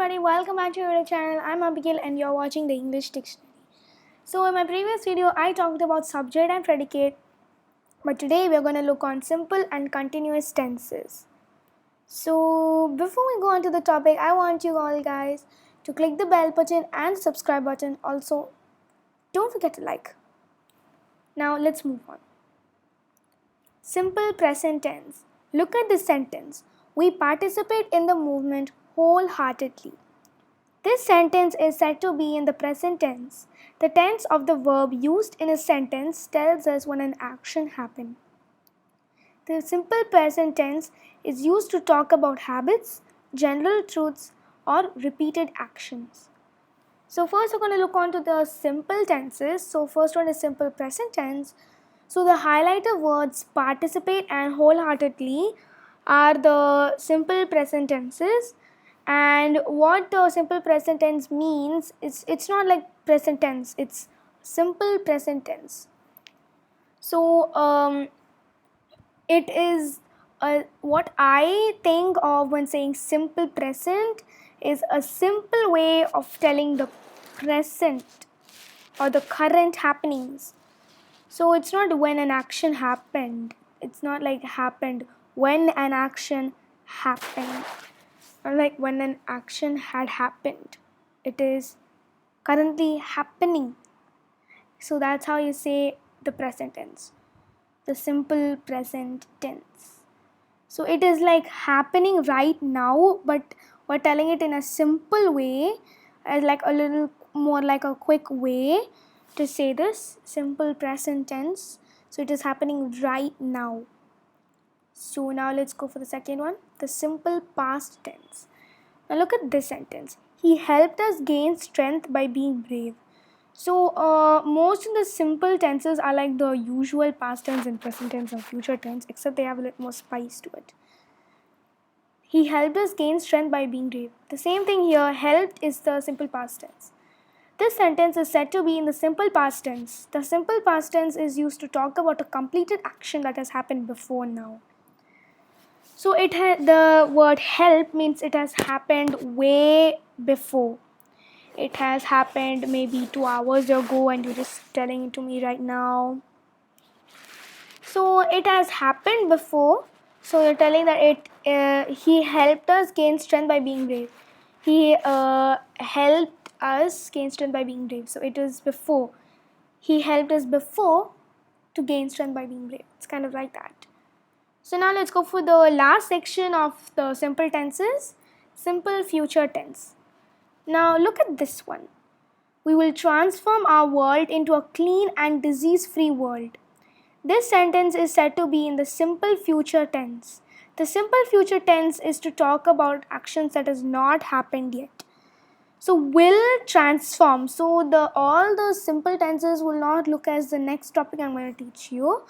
everybody, welcome back to your channel. I'm Abigail and you're watching the English Dictionary. So in my previous video I talked about subject and predicate, but today we're going to look on simple and continuous tenses. So before we go on to the topic, I want you all guys to click the bell button and subscribe button. Also, don't forget to like. Now let's move on. Simple present tense. Look at this sentence. We participate in the movement wholeheartedly. This sentence is said to be in the present tense. The tense of the verb used in a sentence tells us when an action happened. The simple present tense is used to talk about habits, general truths, or repeated actions. So first we're going to look on to the simple tenses. So first one is simple present tense. So the highlighted words participate and wholeheartedly are the simple present tenses. And what the simple present tense means is it's not like present tense, it's simple present tense. So it is what I think of when saying simple present is a simple way of telling the present or the current happenings. So it's not when an action happened, it's not like happened when an action happened, or like when an action had happened. It is currently happening. So that's how you say the present tense, the simple present tense. So it is like happening right now, but we're telling it in a simple way, as like a little more like a quick way to say this simple present tense. So it is happening right now. So now let's go for the second one, the simple past tense. Now look at this sentence. He helped us gain strength by being brave. So most of the simple tenses are like the usual past tense and present tense and future tense, except they have a little more spice to it. He helped us gain strength by being brave. The same thing here, helped is the simple past tense. This sentence is said to be in the simple past tense. The simple past tense is used to talk about a completed action that has happened before now. So the word help means it has happened way before. It has happened maybe 2 hours ago and you're just telling it to me right now. So it has happened before. So you're telling that he helped us gain strength by being brave. He helped us gain strength by being brave. So it is before. He helped us before to gain strength by being brave. It's kind of like that. So now let's go for the last section of the simple tenses, simple future tense. Now look at this one. We will transform our world into a clean and disease-free world. This sentence is said to be in the simple future tense. The simple future tense is to talk about actions that has not happened yet. So will transform. So all the simple tenses will not look as the next topic I'm going to teach you.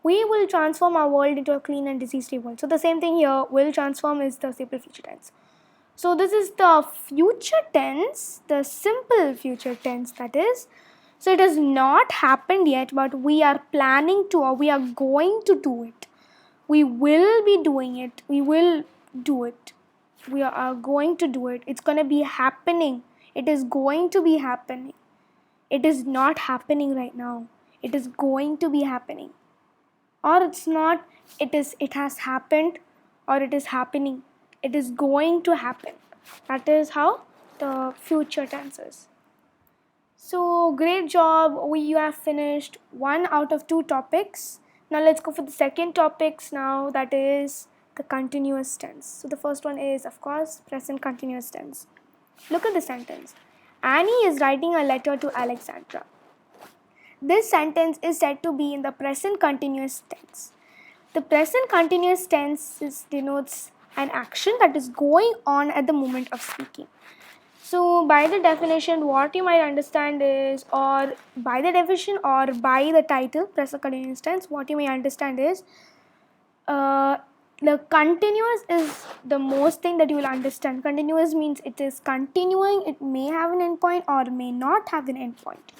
We will transform our world into a clean and disease-free world. So the same thing here, will transform is the simple future tense. So this is the future tense, the simple future tense that is. So it has not happened yet, but we are planning to, or we are going to do it. We will be doing it. We will do it. We are going to do it. It's going to be happening. It is going to be happening. It is not happening right now. It is going to be happening. Or it's not, it has happened, or it is happening. It is going to happen. That is how the future tense is. So great job, you have finished 1 out of 2 topics. Now let's go for the second topics now, that is the continuous tense. So the first one is of course present continuous tense. Look at the sentence. Annie is writing a letter to Alexandra. This sentence is said to be in the present continuous tense. The present continuous tense denotes an action that is going on at the moment of speaking. So by the definition, what you might understand is, or by the definition or by the title, present continuous tense, what you may understand is, the continuous is the most thing that you will understand. Continuous means it is continuing, it may have an endpoint or may not have an endpoint.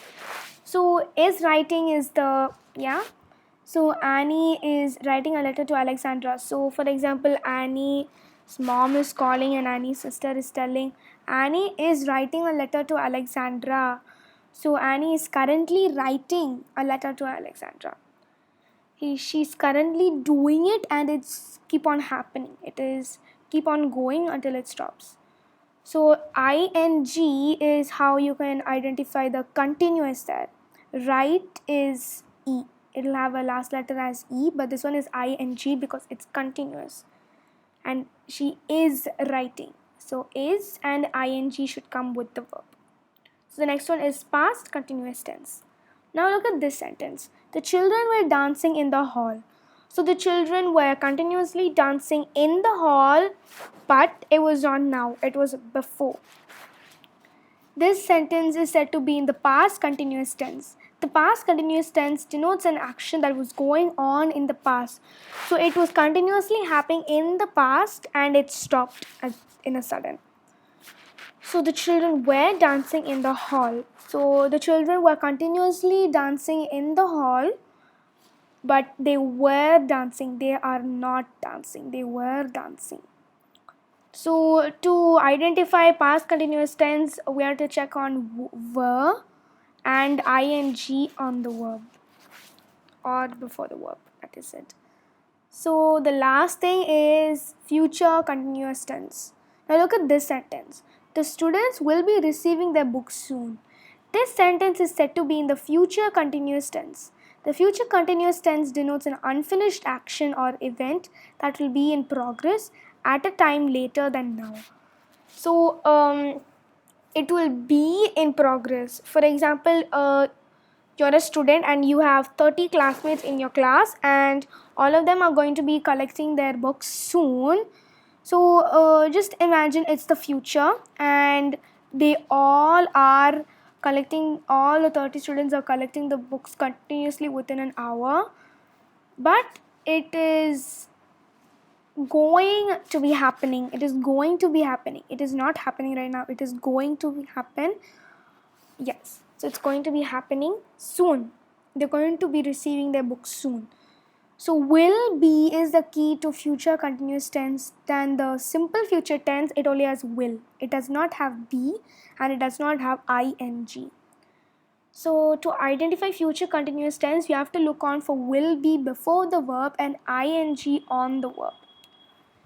So is writing is the, so Annie is writing a letter to Alexandra. So for example, Annie His mom is calling and Annie's sister is telling Annie is writing a letter to Alexandra. So Annie is currently writing a letter to Alexandra. She's currently doing it and it's keep on happening. It is keep on going until it stops. So ing is how you can identify the continuous there. Write is E. It'll have a last letter as E, but this one is ing because it's continuous. And she is writing. So is and ing should come with the verb. So the next one is past continuous tense. Now look at this sentence. The children were dancing in the hall. So the children were continuously dancing in the hall, but it was not now, it was before. This sentence is said to be in the past continuous tense. The past continuous tense denotes an action that was going on in the past. So it was continuously happening in the past and it stopped in a sudden. So the children were dancing in the hall. So the children were continuously dancing in the hall, but they were dancing. They are not dancing. They were dancing. So to identify past continuous tense, we have to check on were and ing on the verb or before the verb. That is it. So the last thing is future continuous tense. Now look at this sentence. The students will be receiving their books soon. This sentence is said to be in the future continuous tense. The future continuous tense denotes an unfinished action or event that will be in progress at a time later than now. So it will be in progress. For example, you're a student and you have 30 classmates in your class and all of them are going to be collecting their books soon. So just imagine it's the future and they all are collecting, all the 30 students are collecting the books continuously within an hour, but it is going to be happening. It is going to be happening. It is not happening right now. It is going to happen. Yes. So it's going to be happening soon. They're going to be receiving their books soon. So will be is the key to future continuous tense. Than the simple future tense, it only has will. It does not have be and it does not have ing. So to identify future continuous tense, you have to look on for will be before the verb and ing on the verb.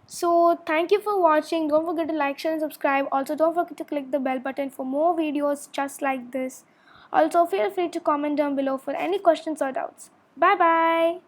So thank you for watching. Don't forget to like, share and subscribe. Also don't forget to click the bell button for more videos just like this. Also feel free to comment down below for any questions or doubts. Bye bye.